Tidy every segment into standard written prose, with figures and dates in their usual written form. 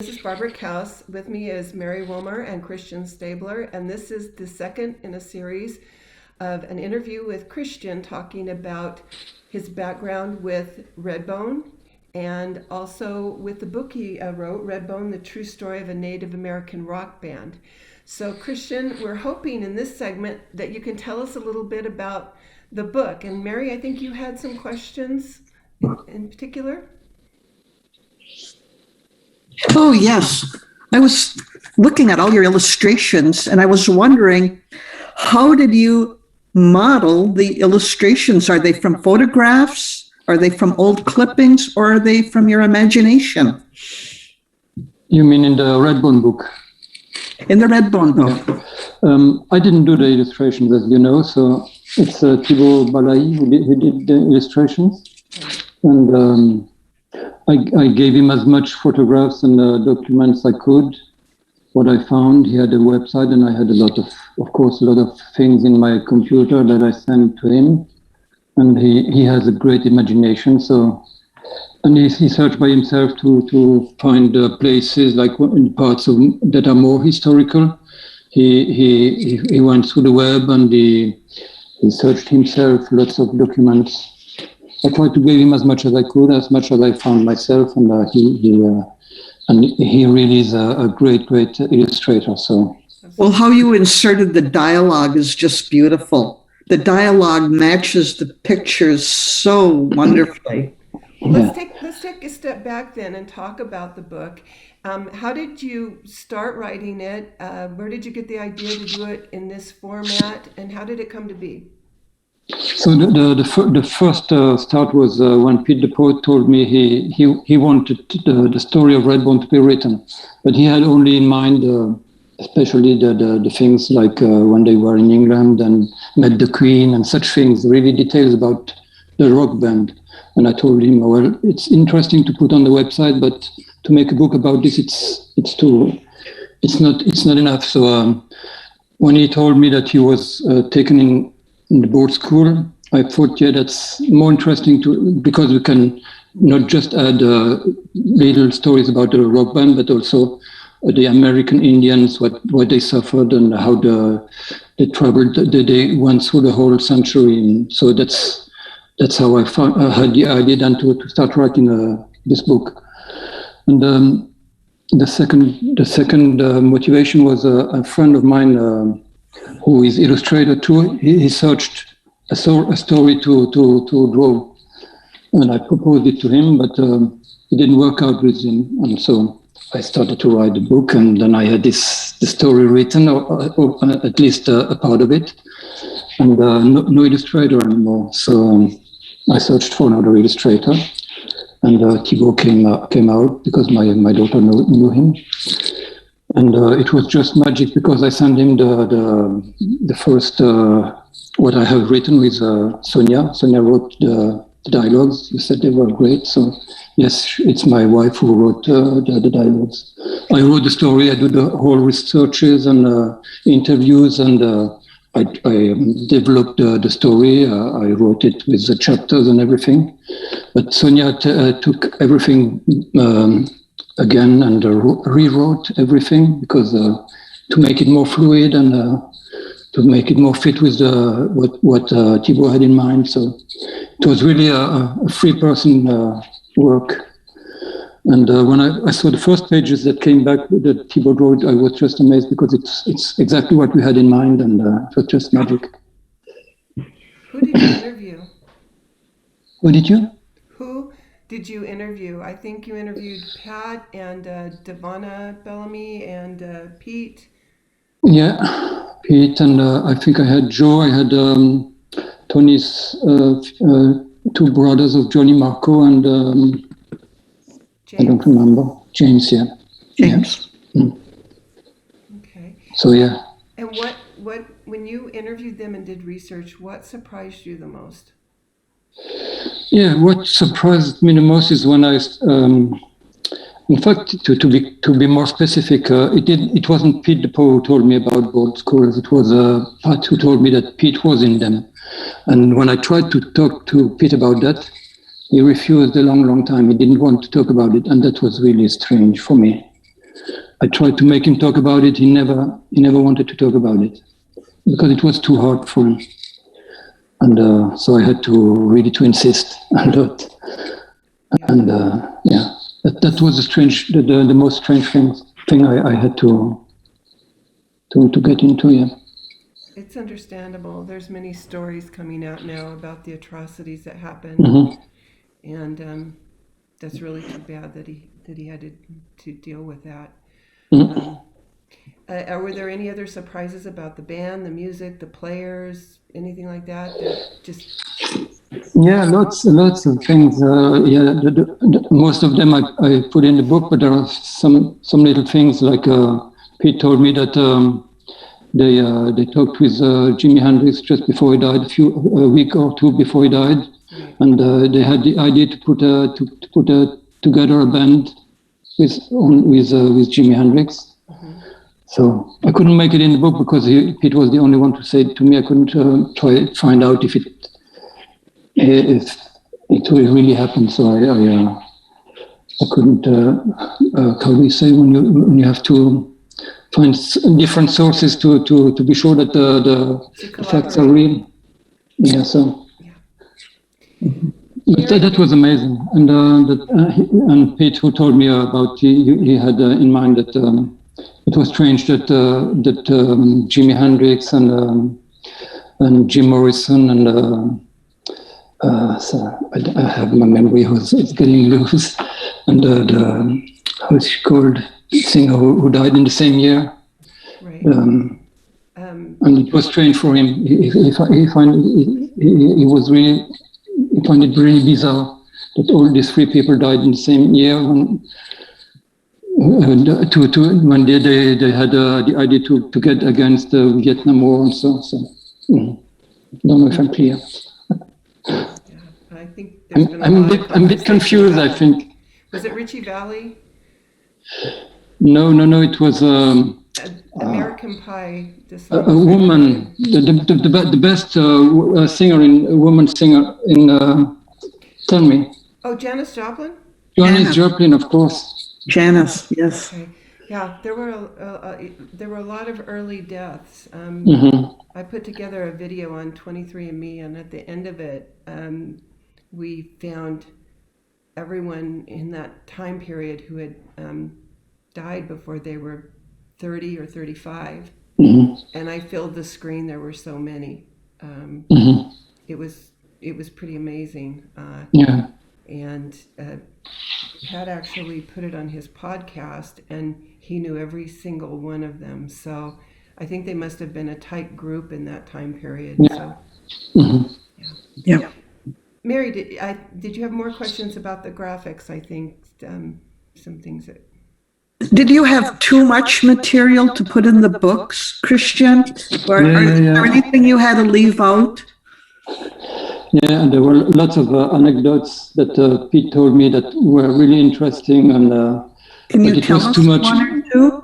This is Barbara Kauss. With me is Mary Wommer and Christian Staebler, and this is the second in a series of an interview with Christian talking about his background with Redbone and also with the book he wrote, Redbone, The True Story of a Native American Rock Band. So Christian, we're hoping in this segment that you can tell us a little bit about the book. And Mary, I think you had some questions in particular? Oh, yes. I was looking at all your illustrations and I was wondering, how did you model the illustrations? Are they from photographs? Are they from old clippings? Or are they from your imagination? You mean in the Redbone book? In the Redbone book. Yeah. I didn't do the illustrations, as you know, so it's Thibaut Balayi who did the illustrations. And I gave him as much photographs and documents I could. What I found, he had a website, and I had a lot of things in my computer that I sent to him. And he has a great imagination. So, and he searched by himself to find places like in parts of that are more historical. He went through the web and he searched himself lots of documents. I tried to give him as much as I could, as much as I found myself, and he really is a great illustrator. So, well, how you inserted the dialogue is just beautiful. The dialogue matches the pictures so wonderfully. Let's take a step back then and talk about the book. How did you start writing it? Where did you get the idea to do it in this format, and how did it come to be? So the first start was when Pete the poet told me he wanted the story of Redbone to be written, but he had only in mind especially the things like when they were in England and met the Queen and such things, really details about the rock band. And I told him, well, it's interesting to put on the website, but to make a book about this, it's not enough. So when he told me that he was taken in the board school, I thought, yeah, that's more interesting because we can not just add little stories about the rock band, but also the American Indians, what they suffered and how they traveled, they went through the whole century. And so that's how I had the idea then to start writing this book. And the second motivation was a friend of mine who is illustrator too. He searched a story to draw, and I proposed it to him, but it didn't work out with him. And so I started to write the book, and then I had the story written, or at least a part of it, and no illustrator anymore. So I searched for another illustrator, and Thibaut came out because my daughter knew him. And it was just magic because I sent him the first what I have written with Sonia. Sonia wrote the dialogues. You said they were great. So yes, it's my wife who wrote the dialogues. I wrote the story. I do the whole researches and interviews, and I developed the story. I wrote it with the chapters and everything. But Sonia took everything again and rewrote everything because to make it more fluid and to make it more fit with what Thibaut had in mind. So it was really a three-person work. And when I saw the first pages that came back that Thibaut wrote, I was just amazed because it's exactly what we had in mind, and it was just magic. Who did you interview? Who did you? Who did you interview? I think you interviewed Pat and Devonna Bellamy and Pete. Yeah, Pete, and I think I had Joe. I had Tony's two brothers of Johnny Marco and I don't remember. James, yeah. James. Yeah. Mm. Okay. So yeah. And what when you interviewed them and did research, what surprised you the most? Yeah, what surprised me the most is when I, in fact, to be more specific, it wasn't Pete the Poe who told me about board schools. It was Pat who told me that Pete was in them. And when I tried to talk to Pete about that, he refused a long time. He didn't want to talk about it, and that was really strange for me. I tried to make him talk about it. He never wanted to talk about it because it was too hard for him. And so I had to insist a lot. And that was the most strange thing I had to get into. Yeah. It's understandable. There's many stories coming out now about the atrocities that happened, and that's really too bad that he had to deal with that. Were there any other surprises about the band, the music, the players, anything like that? Yeah, lots of things. Most of them I put in the book, but there are some little things like Pete told me that they talked with Jimi Hendrix just before he died, a week or two before he died, and they had the idea to put together a band with Jimi Hendrix. So I couldn't make it in the book because Pete was the only one to say it to me. I couldn't find out if it really happened. So I couldn't. How do you say when you have to find different sources to be sure that the facts are real? Yeah. So. But that was amazing, and Pete, who told me about he had in mind that it was strange that Jimi Hendrix and Jim Morrison and so I have my memory was getting loose, and how's she called, singer who died in the same year, Right. And it was strange for him. He found it really bizarre that all these three people died in the same year when they had the idea to get against the Vietnam War and so. Don't know if I'm clear. Yeah, I think there's been I'm a bit confused. I think. Was it Richie Vallee? No. It was American Pie. A woman, the best woman singer in. Tell me. Oh, Janis Joplin. Janis Joplin, of course. Janis, yes. Okay. Yeah, there were a lot of early deaths. I put together a video on 23andMe, and at the end of it, we found everyone in that time period who had died before they were 30 or 35. And I filled the screen. There were so many. It was pretty amazing. And Pat actually put it on his podcast, and he knew every single one of them. So I think they must have been a tight group in that time period. Yeah. So, Yeah. Mary, did you have more questions about the graphics? I think some things that. Did you have too much material to put in the books, Christian? Or is there anything you had to leave out? Yeah, and there were lots of anecdotes that Pete told me that were really interesting, and can you tell us one or two?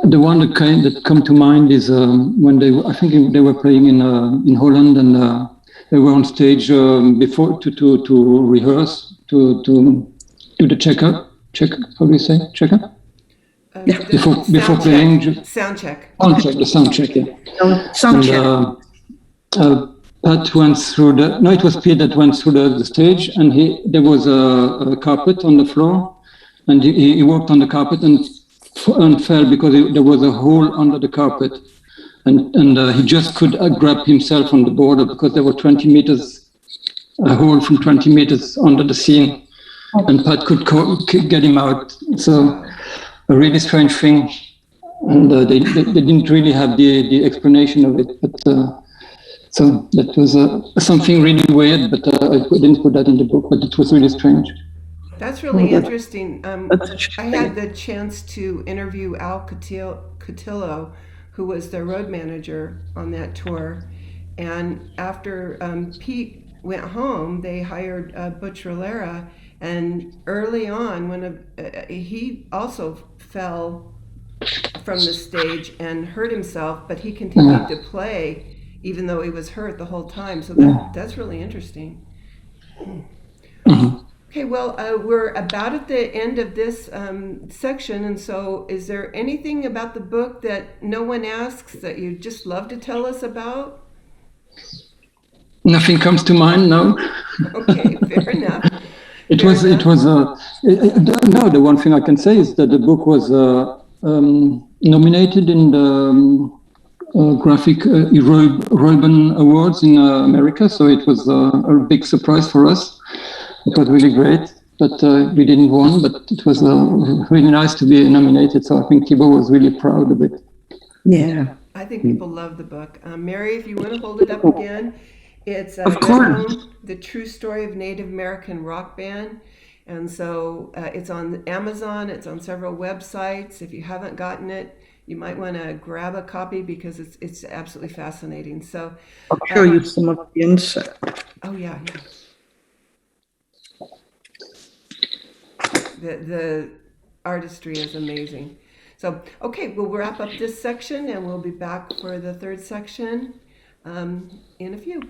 The one that come to mind is when I think they were playing in Holland, and they were on stage before to rehearse to do the checkup. How do you say checkup? Yeah. Before playing. Sound check. The sound check. Yeah. Sound check. Pat went through it was Pete that went through the stage, and there was a carpet on the floor, and he walked on the carpet and fell because there was a hole under the carpet, and he just could grab himself on the border because there were 20 meters, a hole from 20 meters under the scene, and Pat could get him out. So a really strange thing, and they didn't really have the explanation of it, but. So that was something really weird, but I didn't put that in the book, but it was really strange. That's really interesting. I had the chance to interview Al Cotillo, who was the road manager on that tour. And after Pete went home, they hired Butch Rillera. And early on, when he also fell from the stage and hurt himself, but he continued to play even though he was hurt the whole time. So that's really interesting. Okay, well, we're about at the end of this section, and so is there anything about the book that no one asks that you'd just love to tell us about? Nothing comes to mind now. Okay, fair enough. It Fair was, it enough. was, no, the one thing I can say is that the book was nominated in the Graphic Redbone Awards in America, so it was a big surprise for us. It was really great, but we didn't win, but it was really nice to be nominated, so I think Thibaut was really proud of it. Yeah, I think people love the book. Mary, if you want to hold it up again, it's of course. Redbone, The True Story of Native American Rock Band. And so it's on Amazon, it's on several websites. If you haven't gotten it, you might want to grab a copy because it's absolutely fascinating. So, I'll show you some of the inside. oh yeah, yeah. The artistry is amazing. So, okay, we'll wrap up this section and we'll be back for the third section in a few.